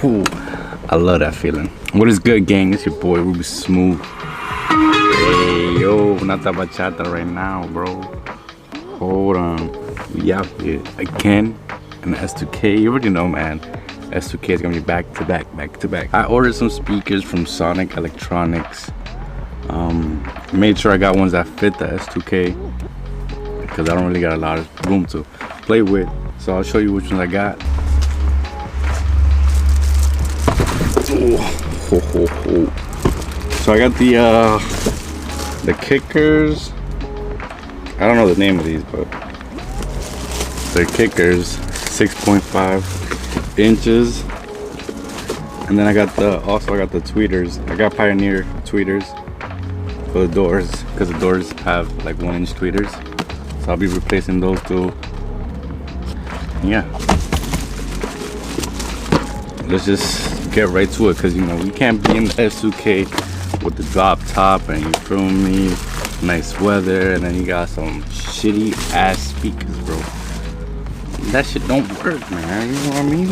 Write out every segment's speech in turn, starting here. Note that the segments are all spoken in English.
Ooh, I love that feeling. What is good, gang? It's your boy Ruby Smooth. Hey yo, not that bachata right now, bro. Hold on, we out here again in the S2K. You already know, man. S2K is gonna be back to back. I ordered some speakers from Sonic Electronics. Made sure I got ones that fit the S2K because I don't really got a lot of room to play with. So I'll show you which ones I got. Oh, ho, ho, ho. So I got the kickers. I don't know the name of these, but they're kickers, 6.5 inches. And then I got the tweeters. I got Pioneer tweeters for the doors because the doors have like 1-inch tweeters. So I'll be replacing those two. Yeah. Let's just get right to it because you know we can't be in the S2K with the drop top and you feel me, nice weather, and then you got some shitty ass speakers, bro. That shit don't work, man. You know what I mean?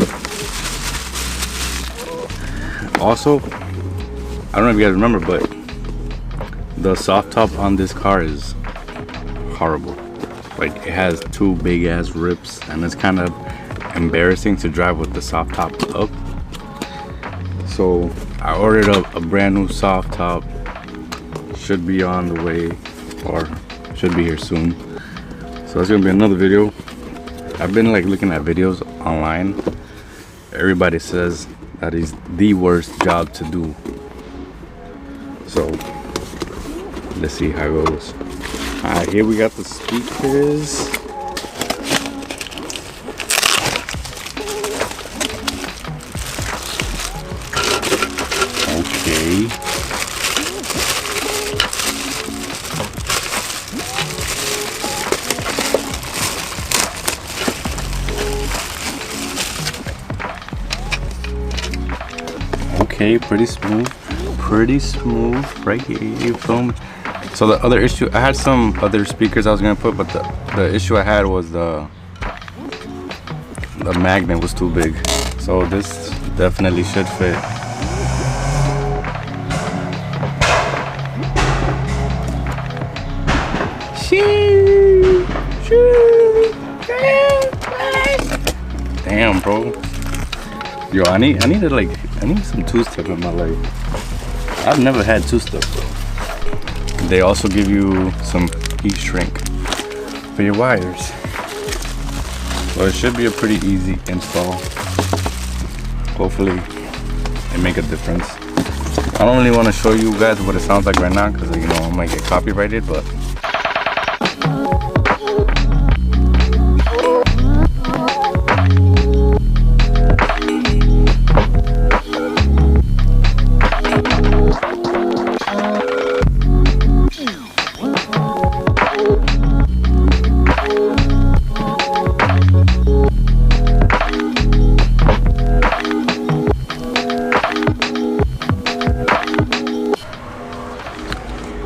Also, I don't know if you guys remember, but the soft top on this car is horrible. Like it has 2 big ass rips, and it's kind of embarrassing to drive with the soft top up. So I ordered a brand new soft top. Should be on the way, or should be here soon. So that's gonna be another video. I've been like looking at videos online. Everybody says that is the worst job to do. So let's see how it goes. Alright, here we got the speakers. Okay. Okay, pretty smooth right here, you feel me? So the other issue, I had some other speakers I was gonna put, but the issue I had was the magnet was too big. So this definitely should fit. Damn, bro. Yo, I need some two-step in my life. I've never had two-step, bro. They also give you some heat shrink for your wires. So it should be a pretty easy install. Hopefully it make a difference. I don't really want to show you guys what it sounds like right now because you know I might get copyrighted, but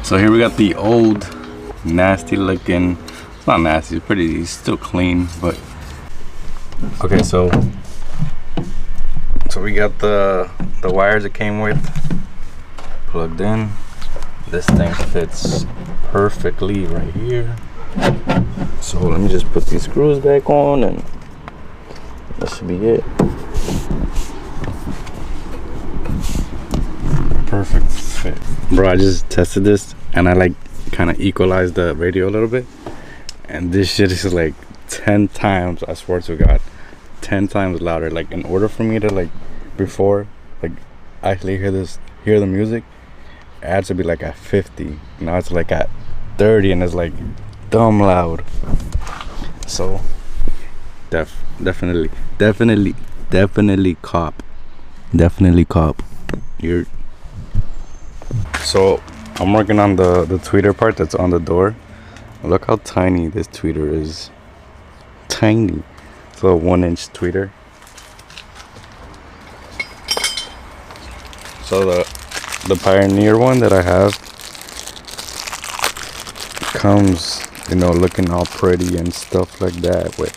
so here we got the old nasty looking, it's not nasty, it's still clean, but okay, so we got the wires it came with plugged in. This thing fits perfectly right here. So let me just put these screws back on and that should be it. Perfect fit. Bro, I just tested this and I like kind of equalized the radio a little bit, and this shit is like 10 times, I swear to God, 10 times louder. Like in order for me to like before like actually hear the music, it had to be like at 50. Now it's like at 30 and it's like dumb loud. So definitely cop. You're so I'm working on the tweeter part that's on the door. Look how tiny this tweeter is. Tiny. It's a 1-inch tweeter. So the Pioneer one that I have comes, you know, looking all pretty and stuff like that. Wait,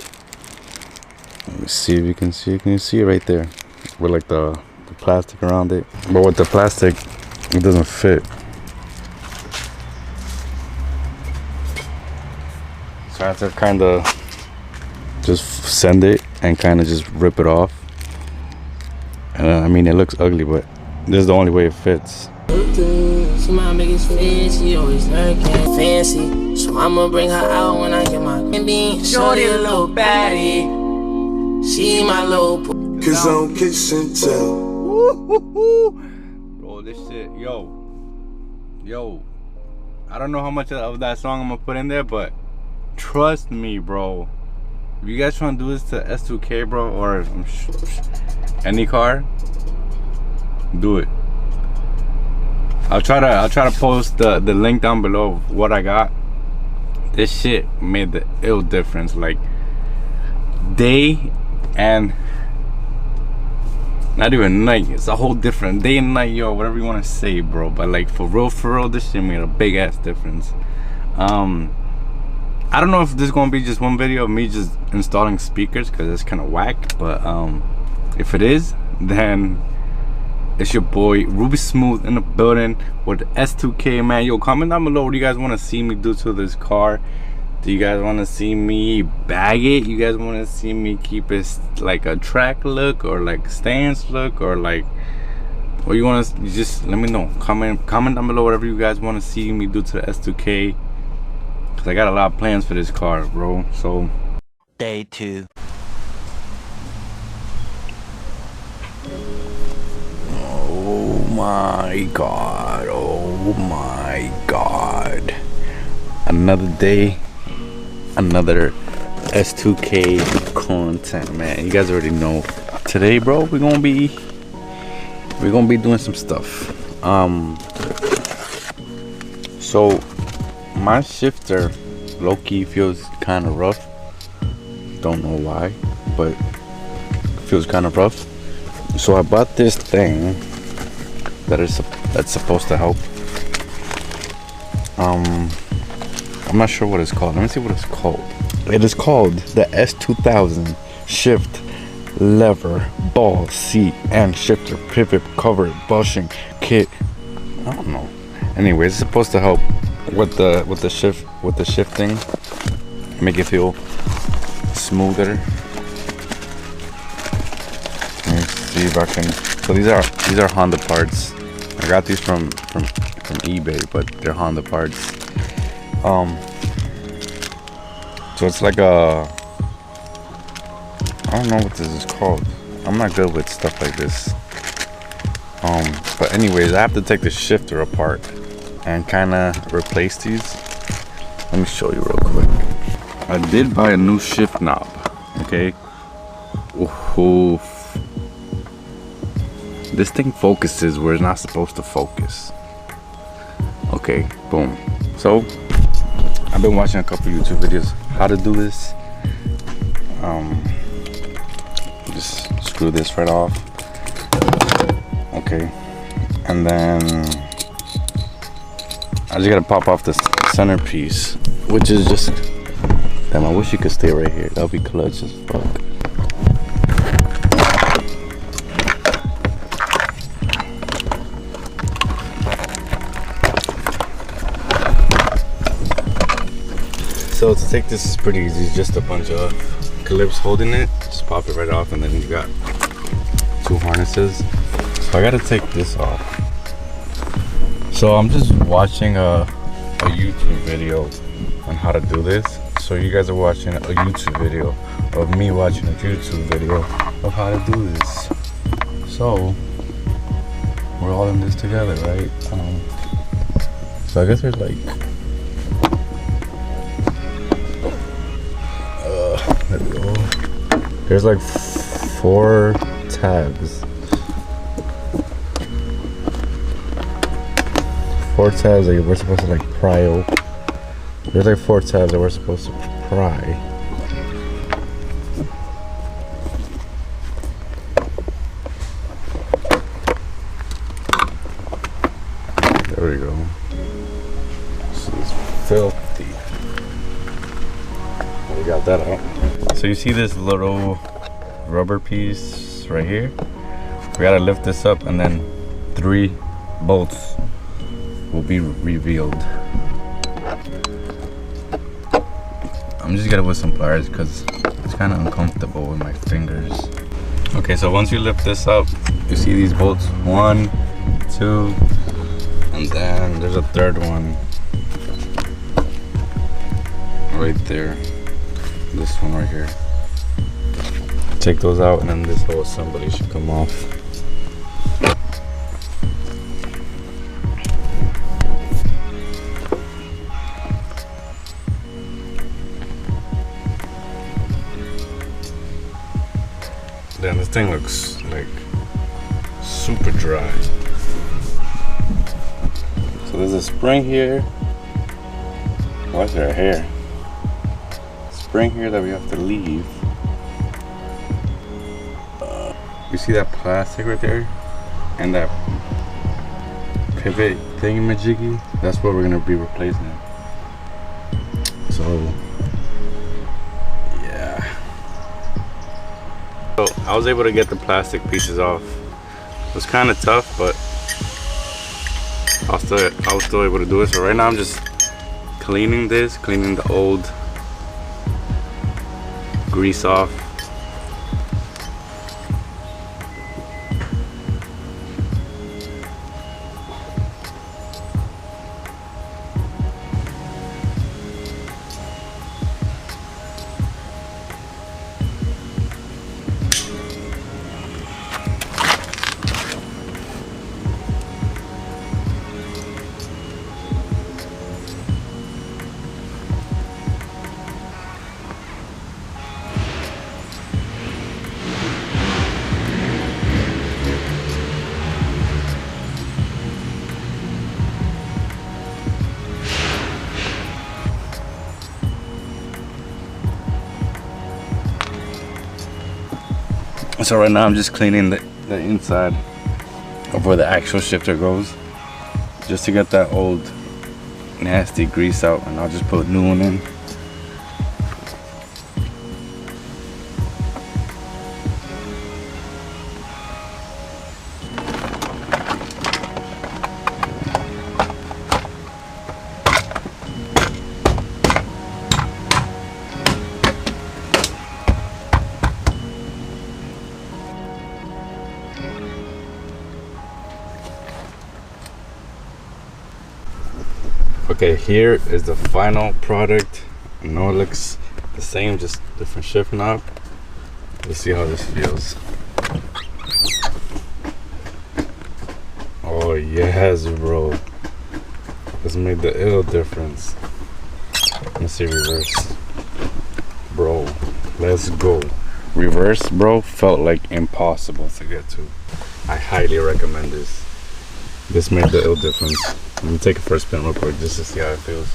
let me see if you can see. Can you see it right there? with like the plastic around it. But with the plastic, it doesn't fit. So I have to kind of just send it and kind of just rip it off. And I mean, it looks ugly, but this is the only way it fits. She my biggest fan, she always lurking fancy. So I'ma bring her out when I get my bean. Shorty a little baddie, she my little cause I don't kiss and tell. Bro, this shit, yo, I don't know how much of that song I'm gonna put in there, but trust me, bro. If you guys trying to do this to S2K, bro, or any car, do it. I'll try to post the link down below of what I got. This shit made the ill difference. Like day and not even night. It's a whole different day and night, yo, whatever you want to say, bro. But like for real, this shit made a big ass difference. I don't know if this is gonna be just one video of me just installing speakers, because it's kind of whack. But if it is, then it's your boy Ruby Smooth in the building with the S2K, man. Yo, comment down below what you guys want to see me do to this car. Do you guys want to see me bag it? You guys want to see me keep it like a track look, or like stance look, or like what you want to? Just let me know. Comment down below whatever you guys want to see me do to the S2K, because I got a lot of plans for this car, bro. So Day 2. oh my god, oh my god, another day, another S2K content, man. You guys already know. Today, bro, we're gonna be doing some stuff. So my shifter low-key feels kind of rough. Don't know why, but it feels kind of rough. So I bought this thing that's supposed to help. I'm not sure what it's called. Let me see what it's called. It is called the S2000 Shift Lever Ball Seat and Shifter Pivot Cover Bushing Kit. I don't know. Anyways, it's supposed to help with the shifting, make it feel smoother. Let me see if I can. So these are Honda parts. I got these from eBay, but they're Honda parts. So it's like a, I don't know what this is called. I'm not good with stuff like this. But anyways, I have to take the shifter apart and kind of replace these. Let me show you real quick. I did buy a new shift knob. Okay. Ooh. This thing focuses where it's not supposed to focus. Okay, boom. So I've been watching a couple YouTube videos how to do this. Just screw this right off. Okay, and then I just gotta pop off this centerpiece, which is just, damn, I wish you could stay right here. That would be clutch as fuck. So to take this is pretty easy. It's just a bunch of clips holding it. Just pop it right off, and then you got 2 harnesses. So I gotta take this off. So I'm just watching a YouTube video on how to do this. So you guys are watching a YouTube video of me watching a YouTube video of how to do this. So we're all in this together, right? So I guess there's like, there we go. There's like 4 tabs. 4 tabs that we're supposed to like pry open. There's like 4 tabs that we're supposed to pry. There we go. This is filthy. We got that out. So you see this little rubber piece right here? We gotta lift this up and then 3 bolts will be revealed. I'm just gonna with some pliers because it's kind of uncomfortable with my fingers. Okay, so once you lift this up, you see these bolts, 1, 2, and then there's a 3rd one right there. This one right here. Take those out and then this whole assembly should come off. Damn, this thing looks like super dry. So there's a spring here. Why's there a hair? Spring here that we have to leave. You see that plastic right there? And that pivot thingamajiggy? That's what we're gonna be replacing. So, yeah. So I was able to get the plastic pieces off. It was kind of tough, but I was still able to do it. So right now I'm just cleaning the old grease off. So right now I'm just cleaning the inside of where the actual shifter goes, just to get that old nasty grease out, and I'll just put a new one in. Okay, here is the final product. I know it looks the same, just different shift knob. Let's see how this feels. Oh yes, bro. This made the ill difference. Let me see reverse. Bro, let's go. Reverse, bro, felt like impossible to get to. I highly recommend this. This made the ill difference. Let me take it for a spin real quick just to see how it feels.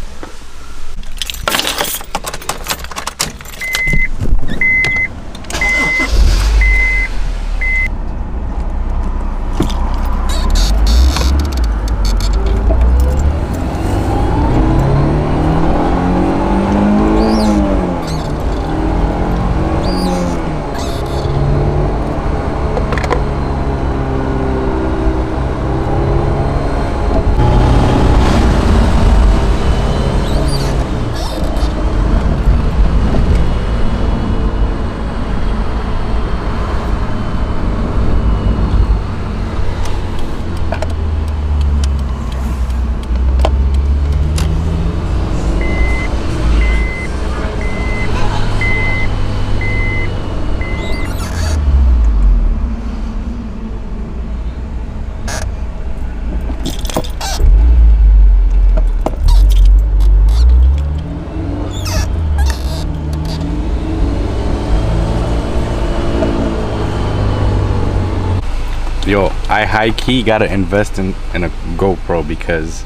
Yo, I high-key gotta invest in a GoPro, because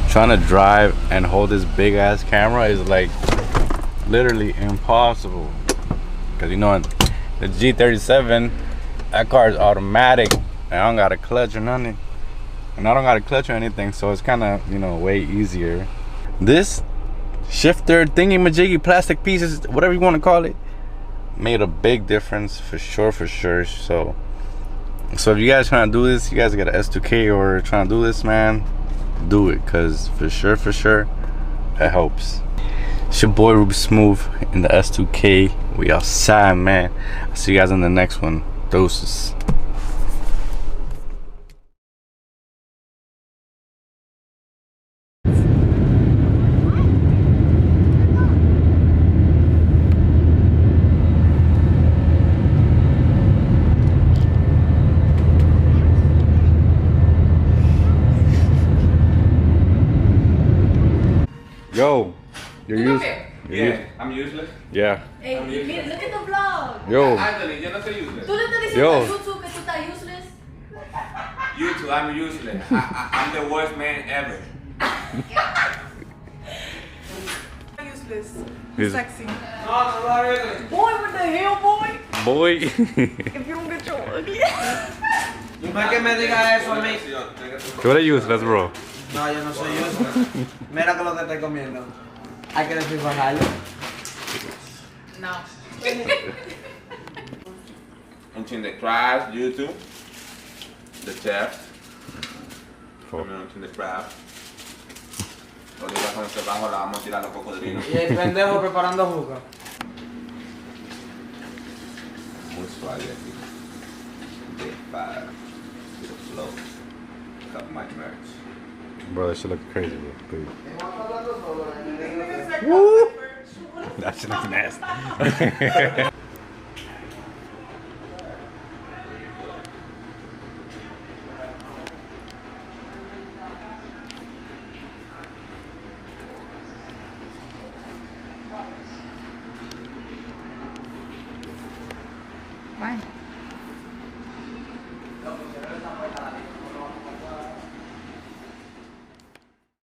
trying to drive and hold this big ass camera is like literally impossible. Because you know, the G37, that car is automatic and I don't got a clutch or nothing, and I don't got a clutch or anything, so it's kind of, you know, way easier. This shifter thingy majiggy plastic pieces, whatever you want to call it, made a big difference for sure. So So if you guys trying to do this, you guys got an S2K or trying to do this, man, do it, cause for sure, it helps. It's your boy Ruby Smooth in the S2K. We outside, man. I'll see you guys in the next one. Doses. Yo, you're useless. Yeah, I'm useless. Yeah. Hey, mira, look at the vlog. Yo. Anthony, yo no soy useless. Tú le estás diciendo Yo. a YouTube que tú estás useless. YouTube, I'm useless. I'm the worst man ever. Useless. He's- Sexy. No, no, really. Boy, what the hell, boy? Boy. If you don't get your ugly ass. No es que me diga eso a mí. What are you useless, bro? No, yo no soy useless. Mira que lo que estoy comiendo. Hay que decir bajarlo. No. Until the crabs, YouTube. The chef. Until the crabs. Ahorita con este bajo la vamos a tirar los cocodrilos. Y el pendejo preparando juca. Muy suave aquí. Big five. With a flow. Cut my merch. Bro, that shit look crazy, bro. Dude. That shit looks nasty. Why?